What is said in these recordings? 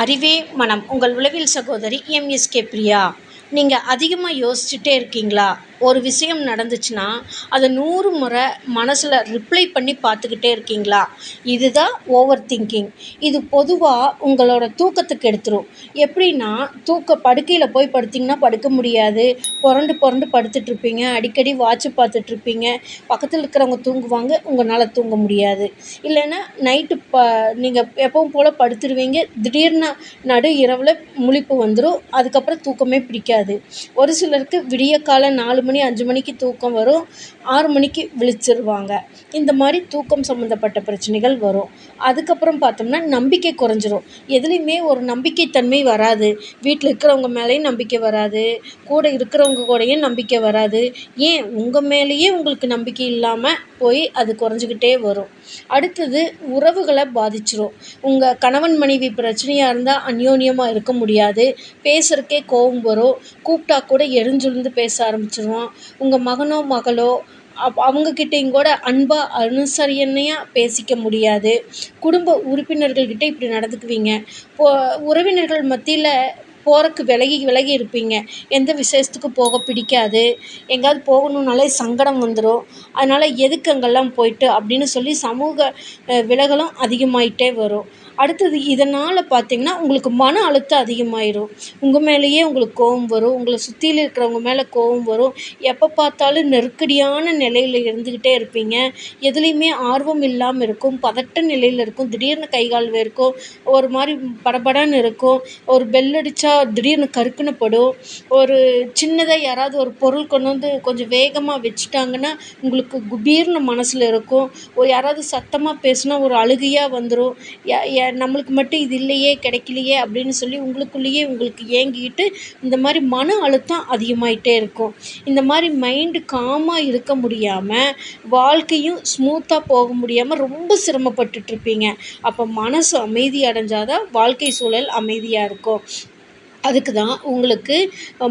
அறிவே மனம். உங்கள் உளவியல் சகோதரி எம்எஸ்கே பிரியா. நீங்கள் அதிகமாக யோசிச்சுட்டே இருக்கீங்களா? ஒரு விஷயம் நடந்துச்சுன்னா அதை 100 முறை மனசில் ரிப்ளை பண்ணி பார்த்துக்கிட்டே இருக்கீங்களா? இதுதான் ஓவர் திங்கிங். இது பொதுவாக உங்களோட தூக்கத்துக்கு எடுத்துரும். எப்படின்னா, படுக்கையில் போய் படுத்திங்கன்னா படுக்க முடியாது. புரண்டு புரண்டு படுத்துட்ருப்பீங்க. அடிக்கடி வாட்ச் பார்த்துட்ருப்பீங்க. பக்கத்தில் இருக்கிறவங்க தூங்குவாங்க, உங்களால் தூங்க முடியாது. இல்லைன்னா நைட்டு நீங்கள் எப்பவும் போல் படுத்துருவீங்க. திடீர்னு நடு இரவில் முழிப்பு வந்துடும். அதுக்கப்புறம் தூக்கமே பிடிக்காது. ஒரு சிலருக்கு விடியற்காலை 4 மணி 5 மணிக்கு தூக்கம் வரும். 6 மணிக்கு விழிச்சிருவாங்க. இந்த மாதிரி தூக்கம் சம்மந்தப்பட்ட பிரச்சனைகள் வரும். அதுக்கப்புறம் பார்த்தோம்னா நம்பிக்கை குறைஞ்சிரும். எதுலேயுமே ஒரு நம்பிக்கைத்தன்மை வராது. வீட்டில் இருக்கிறவங்க மேலேயும் நம்பிக்கை வராது. கூட இருக்கிறவங்க கூடயும் நம்பிக்கை வராது. ஏன் உங்கள் மேலேயே உங்களுக்கு நம்பிக்கை இல்லாமல் போய் அது குறைஞ்சிக்கிட்டே வரும். அடுத்தது உறவுகளை பாதிச்சிரும். உங்கள் கணவன் மனைவி பிரச்சனையாக இருந்தால் அந்யோன்யமாக இருக்க முடியாது. பேசுகிறக்கே கோபம் வரும். கூப்பிட்டா கூட எரிஞ்சுழுந்து பேச ஆரம்பிச்சிருவோம். உங்கள் மகனோ மகளோ அவங்கக்கிட்டையும் கூட அன்பாக அனுசரணையாக பேசிக்க முடியாது. குடும்ப உறுப்பினர்கள்கிட்ட இப்படி நடந்துக்குவீங்க. உறவினர்கள் மத்தியில் போகிறக்கு விலகி விலகி இருப்பீங்க. எந்த விசேஷத்துக்கு போக பிடிக்காது. எங்கேயாவது போகணுன்னாலே சங்கடம் வந்துடும். அதனால் எதுக்கு அங்கெல்லாம் போயிட்டு அப்படின்னு சொல்லி சமூக விலகலும் அதிகமாயிட்டே வரும். அடுத்தது இதனால் பார்த்திங்கன்னா உங்களுக்கு மன அழுத்தம் அதிகமாயிரும். உங்கள் மேலேயே உங்களுக்கு கோபம் வரும். உங்களை சுற்றியில் இருக்கிறவங்க மேலே கோபம் வரும். எப்போ பார்த்தாலும் நெருக்கடியான நிலையில் இருந்துக்கிட்டே இருப்பீங்க. எதுலேயுமே ஆர்வம் இல்லாமல் இருக்கும். பதட்ட நிலையில் இருக்கும். திடீர்னு கை கால் வேர்க்கும். ஒரு மாதிரி படபடன்னு இருக்கும். ஒரு பெல் அடித்தா திடீர்னு கருக்குன்னு படும். ஒரு சின்னதாக யாராவது ஒரு பொருள் கொண்டு வந்து கொஞ்சம் வேகமாக வச்சுட்டாங்கன்னா உங்களுக்கு குபீர்னு மனசில் இருக்கும். யாராவது சத்தமாக பேசுனா ஒரு அழுகையாக வந்துடும். நம்மளுக்கு மட்டும் இது இல்லையே, கிடைக்கலையே அப்படின்னு சொல்லி உங்களுக்குள்ளேயே உங்களுக்கு ஏங்கிக்கிட்டு இந்த மாதிரி மன அழுத்தம் அதிகமாயிட்டே இருக்கும். இந்த மாதிரி மைண்டு காமாக இருக்க முடியாமல், வாழ்க்கையும் ஸ்மூத்தாக போக முடியாமல் ரொம்ப சிரமப்பட்டுட்ருப்பீங்க. அப்போ மனசு அமைதி அடைஞ்சாதான் வாழ்க்கை சூழல் அமைதியாக இருக்கும். அதுக்கு தான் உங்களுக்கு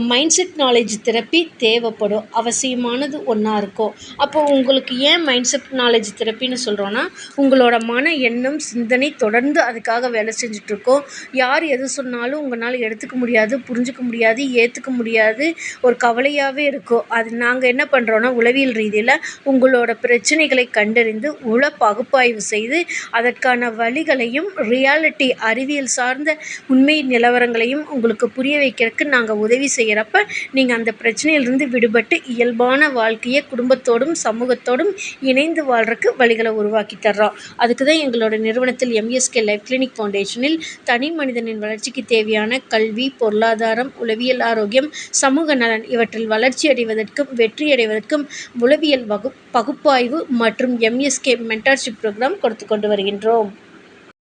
மைண்ட் செட் நாலேஜ் தெரப்பி தேவைப்படும். அவசியமானது ஒன்றா இருக்கும். அப்போது உங்களுக்கு ஏன் மைண்ட் செட் நாலேஜ் தெரப்பின்னு சொல்கிறோன்னா, உங்களோட மன எண்ணம் சிந்தனை தொடர்ந்து அதுக்காக வேலை செஞ்சிட்ருக்கோம். யார் எது சொன்னாலும் உங்களால் எடுத்துக்க முடியாது, புரிஞ்சிக்க முடியாது, ஏற்றுக்க முடியாது. ஒரு கவலையாகவே இருக்கும். அது நாங்கள் என்ன பண்ணுறோன்னா, உளவியல் ரீதியில் உங்களோட பிரச்சனைகளை கண்டறிந்து பகுப்பாய்வு செய்து அதற்கான வழிகளையும் ரியாலிட்டி அறிவியல் சார்ந்த உண்மை நிலவரங்களையும் உங்களுக்கு புரிய வைக்கிறதுக்கு நாங்கள் உதவி செய்கிறப்ப நீங்கள் அந்த பிரச்சனையிலிருந்து விடுபட்டு இயல்பான வாழ்க்கையை குடும்பத்தோடும் சமூகத்தோடும் இணைந்து வாழ்கிறதுக்கு வழிகளை உருவாக்கி தர்றோம். அதுக்கு தான் எங்களோட நிறுவனத்தில் எம்எஸ்கே லைஃப் கிளினிக் ஃபவுண்டேஷனில் தனி மனிதனின் வளர்ச்சிக்கு தேவையான கல்வி, பொருளாதாரம், உளவியல் ஆரோக்கியம், சமூக நலன் இவற்றில் வளர்ச்சி அடைவதற்கும் வெற்றி அடைவதற்கும் உளவியல் பகுப்பாய்வு மற்றும் எம்எஸ்கே மென்டார்ஷிப் ப்ரோக்ராம் கொடுத்து கொண்டு வருகின்றோம்.